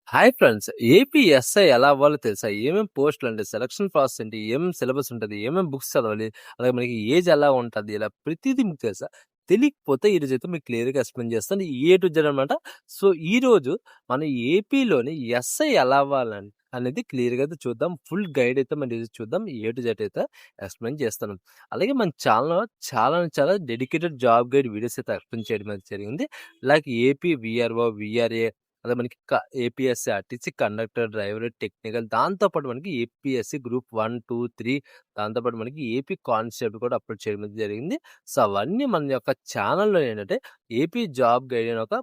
Hi friends. AP SI ఎలా అవ్వాలో తెలుసా? ఏమేం పోస్టులంటే, సెలక్షన్ ప్రాసెస్ ఏంటి? ఏమేం సిలబస్ ఉంటది? ఏమేం బుక్స్ చదవాలి? అలాగే మనకి ఏజ్ ఎలా ఉంటది? ఇలా ప్రతీదీ మీకు తెలుసా? తెలియకపోతే ఈరోజైతే మీకు క్లియర్‌గా ఎక్స్‌ప్లెయిన్ చేస్తాను. ఏ టు జెడ్ అనమాట. సో, ఈరోజు మన ఏపీలోని ఎస్ఐ ఎలా అవ్వాలని అనేది క్లియర్‌గా అయితే చూద్దాం. ఫుల్ గైడ్ అయితే మనం ఈరోజు చూద్దాం. ఏ టు జెడ్ అయితే ఎక్స్‌ప్లెయిన్ చేస్తాను. అలాగే మన ఛానెల్‌లో చాలా డెడికేటెడ్ జాబ్ గైడ్ వీడియోస్ అయితే ఎక్స్‌ప్లెయిన్ చేయడం అయితే జరిగింది. లైక్ ఏపీ వీఆర్ఓ, వీఆర్ఏ అదే మనకి APSC, RTC conductor, driver, technical దాంతో పాటు మనకి ఏపీఎస్‌సీ గ్రూప్ 1, 2, 3 దాంతో పాటు మనకి ఏపీ కానిస్టేబుల్ కూడా అప్లోడ్ చేయడం జరిగింది. సో, అవన్నీ మన యొక్క ఛానెల్‌లో ఏంటంటే ఏపీ జాబ్ గైడ్ అని ఒక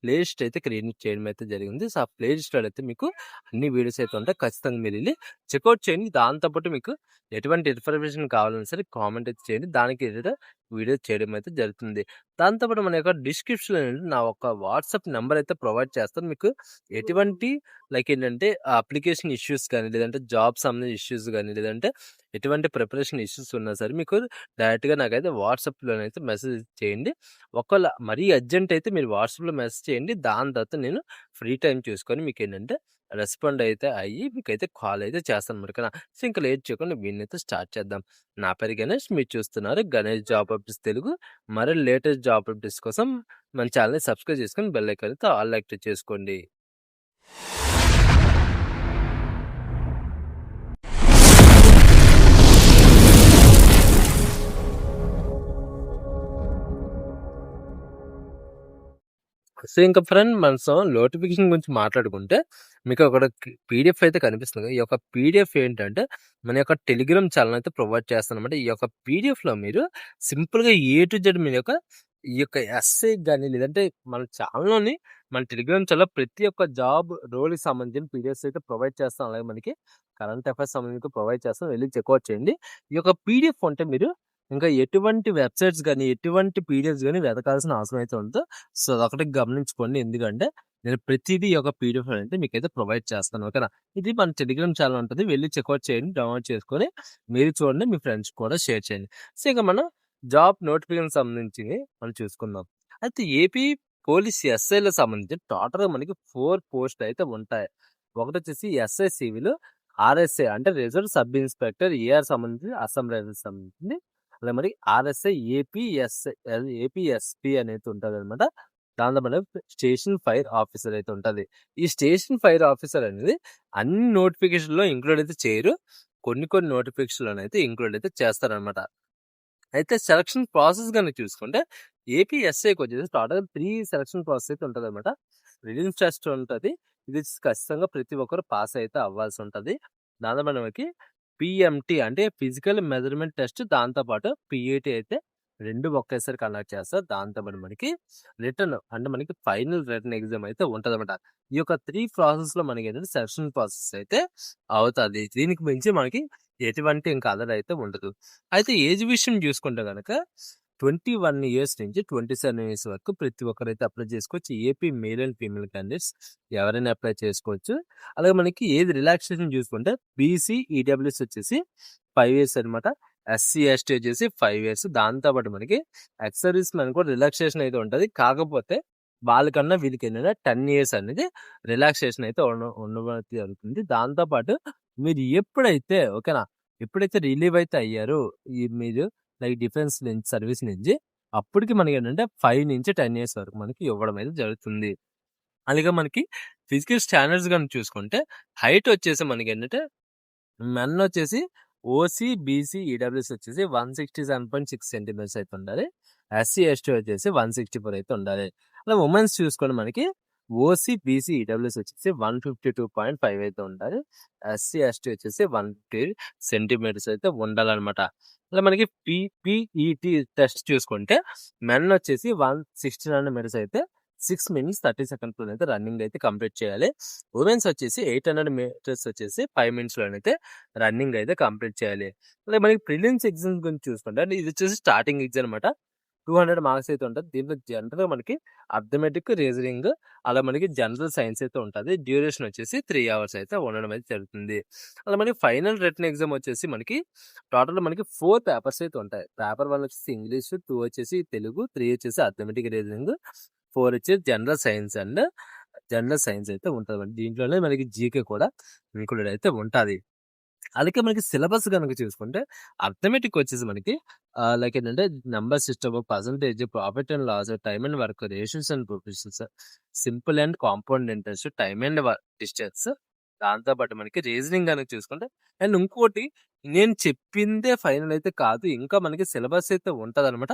ప్లే లిస్ట్ అయితే క్రియేట్ చేయడం అయితే జరిగింది. సో, ఆ ప్లే లిస్ట్‌లో అయితే మీకు అన్ని వీడియోస్ అయితే ఉంటాయి. ఖచ్చితంగా మీరెళ్లి చెకౌట్ చేయండి. దాంతో పాటు మీకు ఎటువంటి ఇన్ఫర్మేషన్ కావాలన్నా సరే కామెంట్ అయితే చేయండి. దానికి ఎదుట వీడియో చేయడం అయితే జరుగుతుంది. దాంతో పాటు మన యొక్క డిస్క్రిప్షన్‌లో నా ఒక వాట్సాప్ నంబర్ అయితే ప్రొవైడ్ చేస్తాను. మీకు ఎటువంటి లైక్ ఏంటంటే అప్లికేషన్ ఇష్యూస్ కానీ, లేదంటే జాబ్ సంబంధించిన ఇష్యూస్ గానీ, లేదంటే ఎటువంటి ప్రిపరేషన్ ఇష్యూస్ ఉన్నా సరే మీకు డైరెక్ట్‌గా నాకైతే వాట్సాప్‌లోనైతే మెసేజ్ చేయండి. ఒకవేళ మరీ అర్జెంట్ అయితే మీరు వాట్సాప్‌లో మెసేజ్ చేయండి. దాని తర్వాత నేను ఫ్రీ టైమ్ చూసుకొని మీకేంటంటే రెస్పాండ్ అయితే అయ్యి మీకైతే కాల్ అయితే చేస్తానన్నమాట. ఓకేనా? సో, ఇంక లేట్ చేయకుండా వీడియోనైతే స్టార్ట్ చేద్దాం. నా పేరు గణేష్. మీరు చూస్తున్నారు గణేష్ జాబ్ అప్డేట్స్ తెలుగు. మరిన్ని లేటెస్ట్ జాబ్ అప్డేట్స్ కోసం మన ఛానెల్‌ని సబ్స్క్రైబ్ చేసుకొని బెల్ ఐకాన్ అయితే ఆల్ యాక్టివేట్ చేసుకోండి. సో, ఇంక ఫ్రెండ్ మనం నోటిఫికేషన్ గురించి మాట్లాడుకుంటే మీకు అక్కడ పీడిఎఫ్ అయితే కనిపిస్తుంది. ఈ యొక్క పీడిఎఫ్ ఏంటంటే మన యొక్క టెలిగ్రామ్ ఛానెల్ అయితే ప్రొవైడ్ చేస్తానన్నమాట. ఈ యొక్క పీడిఎఫ్‌లో మీరు సింపుల్‌గా ఏ టు జెడ్ మీ యొక్క ఈ యొక్క ఎస్సై గాని లేదంటే మన ఛానెల్‌లోని మన టెలిగ్రామ్ ఛానెల్‌లో ప్రతి ఒక్క జాబ్ రోల్‌కి సంబంధించిన పీడిఎఫ్స్ అయితే ప్రొవైడ్ చేస్తాం. అలాగే మనకి కరెంట్ అఫైర్స్ సంబంధించి ప్రొవైడ్ చేస్తాం. వెళ్లి చెక్‌ఔట్ చేయండి. ఈ యొక్క పీడిఎఫ్ ఉంటే మీరు ఇంకా ఎటువంటి వెబ్‌సైట్స్ గాని, ఎటువంటి పీడిఎఫ్స్ గాని వెతకాల్సిన అవసరం అయితే ఉండదు. సో, అదొకటి గమనించుకోండి. ఎందుకంటే నేను ప్రతిదీ ఒక పీడిఎఫ్ అయితే మీకైతే ప్రొవైడ్ చేస్తాను. ఓకేనా? ఇది మన టెలిగ్రామ్ ఛానెల్ ఉంటది. వెళ్లి చెక్‌ఔట్ చేయండి. డౌన్‌లోడ్ చేసుకొని మీరు చూడండి. మీ ఫ్రెండ్స్ కూడా షేర్ చేయండి. సో, ఇక మనం జాబ్ నోటిఫికేషన్ సంబంధించినవి మనం చూసుకుందాం. అయితే ఏపీ పోలీస్ ఎస్ఐ‌లకు సంబంధించి టోటల్‌గా మనకి 4 పోస్టులు అయితే ఉంటాయి. ఒకటొచ్చేసి ఎస్ఐ సివిల్, ఆర్ఎస్ఐ అంటే రిజర్వ్ సబ్ ఇన్స్‌పెక్టర్, ఏఆర్ సంబంధించి అస్సాం రైఫిల్స్ సంబంధించింది. అలాగే మరి ఆర్ఎస్ఐ, ఏపీఎస్‌పీ అనేది ఉంటదనమాట. దాంట్లో మనం స్టేషన్ ఫైర్ ఆఫీసర్ అయితే ఉంటది. ఈ స్టేషన్ ఫైర్ ఆఫీసర్ అనేది అన్ని నోటిఫికేషన్‌లో ఇంక్లూడ్ అయితే చేయరు. కొన్ని నోటిఫికేషన్‌లోనైతే ఇంక్లూడ్ అయితే చేస్తారనమాట. అయితే సెలక్షన్ ప్రాసెస్ గనుక చూసుకుంటే ఏపీఎస్ఐకి వచ్చేసి టోటల్ 3 సెలక్షన్ ప్రాసెస్ అయితే ఉంటదనమాట. ప్రిలిమ్స్ టెస్ట్ ఉంటది. ఇది ఖచ్చితంగా ప్రతి ఒక్కరు పాస్ అయితే అవ్వాల్సి ఉంటది. దాంతో మనకి పీఎంటీ అంటే ఫిజికల్ మెజర్‌మెంట్ టెస్ట్ దాంతో పాటు పీఏటీ అయితే 2 ఒకేసారి కండక్ట్ చేస్తారు. దాంతో పాటు మనకి రిటన్ అంటే మనకి ఫైనల్ రిటన్ ఎగ్జామ్ అయితే ఉంటదనమాట. ఈ యొక్క 3 ప్రాసెస్‌లో మనకేంటంటే సెలక్షన్ ప్రాసెస్ అయితే అవుతది. దీనికి మించి మనకి ఎటువంటి ఇంకా అదర్ అయితే ఉండదు. అయితే ఏజ్ విషయం చూసుకుంటే గనక 21 ఇయర్స్ నుంచి 27 ఇయర్స్ వరకు ప్రతి ఒక్కరైతే అప్లై చేసుకోవచ్చు. AP male and female candidates ఎవరైనా అప్లై చేసుకోవచ్చు. అలాగే మనకి ఏజ్ రిలాక్సేషన్ చూసుకుంటే బీసీ, ఈడబ్ల్యూఎస్ వచ్చేసి 5 ఇయర్స్ అనమాట. ఎస్సీ, ఎస్టీ వచ్చేసి 5 ఇయర్స్. దాంతో పాటు మనకి ఎక్స్ సర్వీస్ మ్యాన్ కూడా రిలాక్సేషన్ అయితే ఉంటది. కాకపోతే వాళ్ళకన్నా వీళ్ళకేంటంటే 10 ఇయర్స్ అనేది రిలాక్సేషన్ అయితే ఉండడం జరుగుతుంది. దాంతో పాటు మీరు ఓకేనా? ఎప్పుడైతే రిలీవ్ అయితే అయ్యారో మీరు లైక్ డిఫెన్స్ నుంచి సర్వీస్ నుంచి అప్పటికి మనకేంటంటే 5-10 ఇయర్స్ వరకు మనకి ఇవ్వడం అయితే జరుగుతుంది. అలాగే మనకి ఫిజికల్ స్టాండర్డ్స్ గాని చూసుకుంటే హైట్ వచ్చేసి మనకేంటంటే మెన్ వచ్చేసి ఓసీ, బీసీ, ఈడబ్ల్యూఎస్ వచ్చేసి 167.6 సెంటీమీటర్స్ అయితే ఉండాలి. ఎస్సీ, ఎస్టీ వచ్చేసి 164 అయితే ఉండాలి. అలా ఉమెన్స్ చూసుకోండి మనకి ఓసీ, బీసీ, ఈడబ్ల్యూఎస్ వచ్చేసి 152.5 అయితే ఉండాలి. ఎస్సీ, ఎస్టీ వచ్చేసి 150 సెంటీమీటర్స్ అయితే ఉండాలన్నమాట. అలా మనకి పీఈటీ టెస్ట్ చూసుకుంటే మెన్ వచ్చేసి 169 మీటర్స్ అయితే 6 మినిట్స్ 30 సెకండ్స్ అయితే రన్నింగ్ అయితే కంప్లీట్ చేయాలి. ఉమెన్స్ వచ్చేసి 800 మీటర్స్ వచ్చేసి 5 మినిట్స్ లోనైతే రన్నింగ్ అయితే కంప్లీట్ చేయాలి. అలాగే మనకి ప్రిలిమ్స్ ఎగ్జామ్ గురించి చూసుకుంటే అంటే ఇది వచ్చేసి స్టార్టింగ్ ఎగ్జామ్ అనమాట. 200 మార్క్స్ అయితే ఉంటది. దీంట్లో జనరల్‌గా మనకి అర్థమెటిక్, రీజనింగ్ అలా మనకి జనరల్ సైన్స్ అయితే ఉంటది. డ్యూరేషన్ వచ్చేసి 3 అవర్స్ అయితే ఉండడం అయితే జరుగుతుంది. అలా మనకి ఫైనల్ రిటన్ ఎగ్జామ్ వచ్చేసి మనకి టోటల్ మనకి 4 పేపర్స్ అయితే ఉంటాయి. పేపర్ 1 వచ్చేసి ఇంగ్లీష్, 2 వచ్చేసి తెలుగు, 3 వచ్చేసి అర్థమెటిక్, రీజనింగ్, 4 వచ్చేసి general science and general science అయితే ఉంటదన్నమాట. దీంట్లోనే మనకి జీకే కూడా ఇంక్లూడెడ్ అయితే ఉంటాది. అలాగే మనకి సిలబస్ గనుక చూసుకుంటే అర్థమెటిక్ వచ్చేసి మనకి లైక్ ఏంటంటే number system, percentage, profit and loss, time and work, ratios and professions, simple and compound interest, time and distance, దాంతో పాటు మనకి రీజనింగ్ గనుక చూసుకుంటే అండ్ ఇంకోటి నేను చెప్పిందే ఫైనల్ అయితే కాదు. ఇంకా మనకి సిలబస్ అయితే ఉంటదనమాట.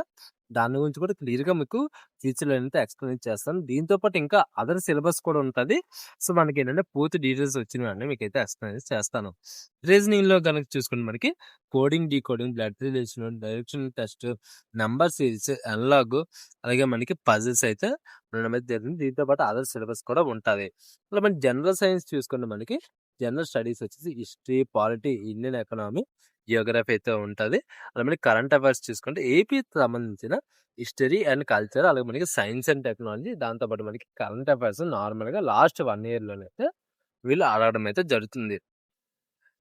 దాని గురించి కూడా క్లియర్‌గా మీకు ఫ్యూచర్‌లో అయితే ఎక్స్‌ప్లెయిన్ చేస్తాను. దీంతో పాటు ఇంకా అదర్ సిలబస్ కూడా ఉంటది. సో, మనకేంటంటే పూర్తి డీటెయిల్స్ వచ్చినవన్నీ మీకైతే ఎక్స్‌ప్లెయిన్ చేస్తాను. రీజనింగ్‌లో గనుక చూసుకుంటే మనకి coding, decoding, blood relation, direction test, number series, analog, అలాగే మనకి పజిల్స్ అయితే ఉండడం అయితే జరిగింది. దీంతో పాటు అదర్ సిలబస్ కూడా ఉంటది. అలా మన జనరల్ సైన్స్ చూసుకుంటే మనకి జనరల్ స్టడీస్ వచ్చేసి history, polity, Indian economy, Geography అయితే ఉంటది. అలా మనకి కరెంట్ అఫైర్స్ చూసుకుంటే ఏపీకి సంబంధించిన హిస్టరీ అండ్ కల్చర్, అలాగే మనకి సైన్స్ అండ్ టెక్నాలజీ, దాంతో పాటు మనకి కరెంట్ అఫైర్స్ నార్మల్‌గా లాస్ట్ 1 ఇయర్‌లోనైతే వీళ్ళు అడగడం అయితే జరుగుతుంది.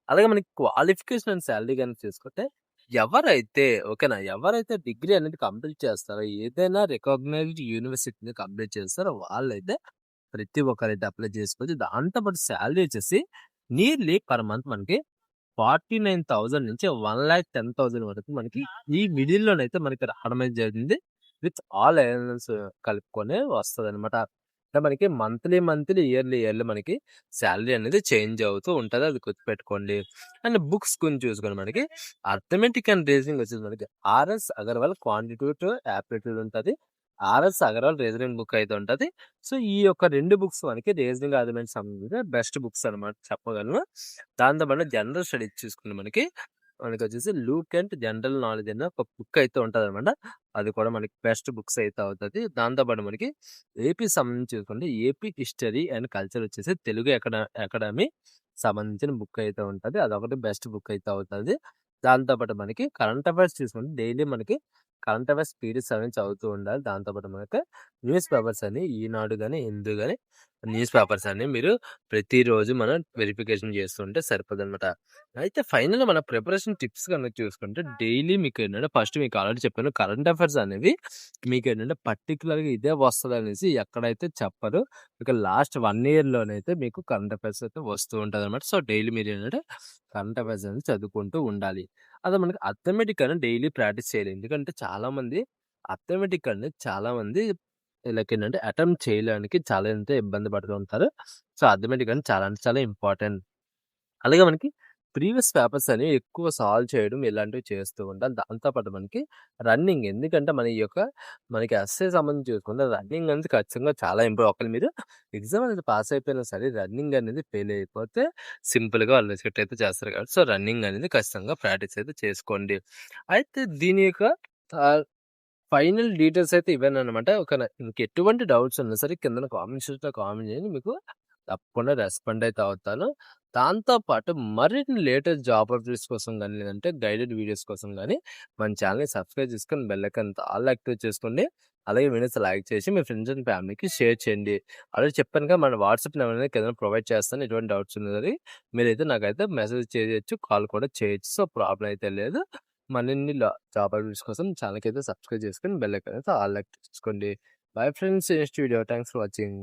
అలాగే మనకి క్వాలిఫికేషన్ అండ్ సాలరీ గనుక చూసుకుంటే ఎవరైతే ఓకేనా, ఎవరైతే డిగ్రీ అనేది కంప్లీట్ చేస్తారో, ఏదైనా రికగ్నైజ్డ్ యూనివర్సిటీని కంప్లీట్ చేస్తారో వాళ్ళైతే ప్రతి ఒక్కరైతే అప్లై చేసుకోవచ్చు. దాంతో పాటు సాలరీ వచ్చేసి నియర్లీ పర్ మంత్ మనకి 49,000 నుంచి 1,10,000 వరకు మనకి ఈ మిడిల్‌లోనైతే మనకి రావడం అయితే జరిగింది. విత్ ఆల్ అలవెన్స్ కలుపుకొని వస్తదనమాట. అంటే మనకి మంత్లీ, ఇయర్లీ మనకి సాలరీ అనేది చేంజ్ అవుతూ ఉంటది. అది గుర్తుపెట్టుకోండి. అండ్ బుక్స్ గురించి చూసుకొని మనకి అర్థమెటిక్ అండ్ రీజనింగ్ వచ్చేసి మనకి ఆర్ఎస్ అగర్వాల్ క్వాంటిటేటివ్ యాప్టిట్యూడ్ ఉంటది. ఆర్ఎస్ అగర్వాల్ రీజనింగ్ బుక్ అయితే ఉంటది. సో, ఈ యొక్క 2 బుక్స్ మనకి రీజనింగ్ ఆర్గ్యుమెంట్స్ సంబంధించిన బెస్ట్ బుక్స్ అనమాట చెప్పగలను. దాంతో పాటు జనరల్ స్టడీస్ చూసుకుంటే మనకొచ్చేసి లూక్ అండ్ జనరల్ నాలెడ్జ్ అనే ఒక బుక్ అయితే ఉంటదనమాట. అది కూడా మనకి బెస్ట్ బుక్స్ అయితే అవుతది. దాంతో పాటు మనకి ఏపీ సంబంధించి చూసుకుంటే ఏపీ హిస్టరీ అండ్ కల్చర్ వచ్చేసి తెలుగు అకాడమీ సంబంధించిన బుక్ అయితే ఉంటది. అదొకటి బెస్ట్ బుక్ అయితే అవుతది. దాంతో పాటు మనకి కరెంట్ అఫైర్స్ చూసుకుంటే డైలీ మనకి కరెంట్ అఫైర్స్ పీడీఎఫ్స్ అనేవి చదువుతూ ఉండాలి. దాంతో పాటు మనకి న్యూస్ పేపర్స్ అని ఈనాడు గాని, హిందూ గాని న్యూస్ పేపర్స్ అన్ని మీరు ప్రతిరోజు మనం వెరిఫికేషన్ చేస్తుంటే సరిపోదనమాట. అయితే ఫైనల్‌గా మన ప్రిపరేషన్ టిప్స్ గనుక చూసుకుంటే డైలీ మీకేంటంటే ఫస్ట్ మీకు ఆల్రెడీ చెప్పాను కరెంట్ అఫైర్స్ అనేవి మీకేంటంటే పర్టిక్యులర్‌గా ఇదే వస్తదనేసి ఎక్కడైతే చెప్పరు. ఇక లాస్ట్ 1 ఇయర్‌లోనైతే మీకు కరెంట్ అఫైర్స్ అయితే వస్తూ ఉంటదనమాట. సో, డైలీ మీరేంటంటే కరెంట్ అఫైర్స్ అనేది చదువుకుంటూ ఉండాలి. అదే మనకి అర్థమెటిక్ అని డైలీ ప్రాక్టీస్ చేయాలి. ఎందుకంటే చాలామంది అర్థమెటిక్ అనేది చాలామంది లైక్ ఏంటంటే అటెంప్ట్ చేయడానికి చాలా అంటే ఇబ్బంది పడుతూ ఉంటారు. సో, అర్థమెటిక్ అనేది చాలా అంటే చాలా ఇంపార్టెంట్. అలాగే మనకి ప్రీవియస్ పేపర్స్ అనేవి ఎక్కువ సాల్వ్ చేయడం ఇలాంటివి చేస్తూ ఉండాలి. దాంతో పాటు మనకి రన్నింగ్ ఎందుకంటే మనకి ఎస్సై సంబంధించి చూసుకుంటే రన్నింగ్ అనేది ఖచ్చితంగా చాలా ఒకవేళ మీరు ఎగ్జామ్ అనేది పాస్ అయిపోయినా సరే రన్నింగ్ అనేది ఫెయిల్ అయిపోతే సింపుల్‌గా వాళ్ళు రిజెక్ట్ అయితే చేస్తారు కాబట్టి సో, రన్నింగ్ అనేది ఖచ్చితంగా ప్రాక్టీస్ అయితే చేసుకోండి. అయితే దీని యొక్క ఆహ్, ఫైనల్ డీటెయిల్స్ అయితే ఇవేననమాట. ఇంకెటువంటి డౌట్స్ ఉన్నా సరే కిందన కామెంట్ సెక్షన్‌లో కామెంట్ చేయండి. మీకు తప్పకుండా రెస్పాండ్ అయితే అవుతాను. దాంతో పాటు మరిన్ని లేటెస్ట్ జాబ్ అప్డేట్స్ కోసం గాని, లేదంటే గైడెడ్ వీడియోస్ కోసం గాని మన ఛానెల్‌ని సబ్స్క్రైబ్ చేసుకొని బెల్ ఐకాన్ ఆల్ యాక్టివేట్ చేసుకోండి. అలాగే వీడియోస్ లైక్ చేసి మీ ఫ్రెండ్స్ అండ్ ఫ్యామిలీకి షేర్ చేయండి. ఆల్రెడీ చెప్పానుగా మన వాట్సాప్ నెంబర్ అనేది కింద ప్రొవైడ్ చేస్తాను. ఎటువంటి డౌట్స్ ఉన్నా సరే మీరైతే నాకైతే మెసేజ్ చేయొచ్చు, కాల్ కూడా చేయొచ్చు. సో, ప్రాబ్లమ్ అయితే లేదు. మరిన్ని జాబ్ అప్డేట్స్ కోసం ఛానెల్‌కి అయితే సబ్స్క్రైబ్ చేసుకొని బెల్ ఐకాన్ అయితే ఆల్ యాక్టివేట్ చేసుకోండి. Bye friends. Next video. Thanks for watching.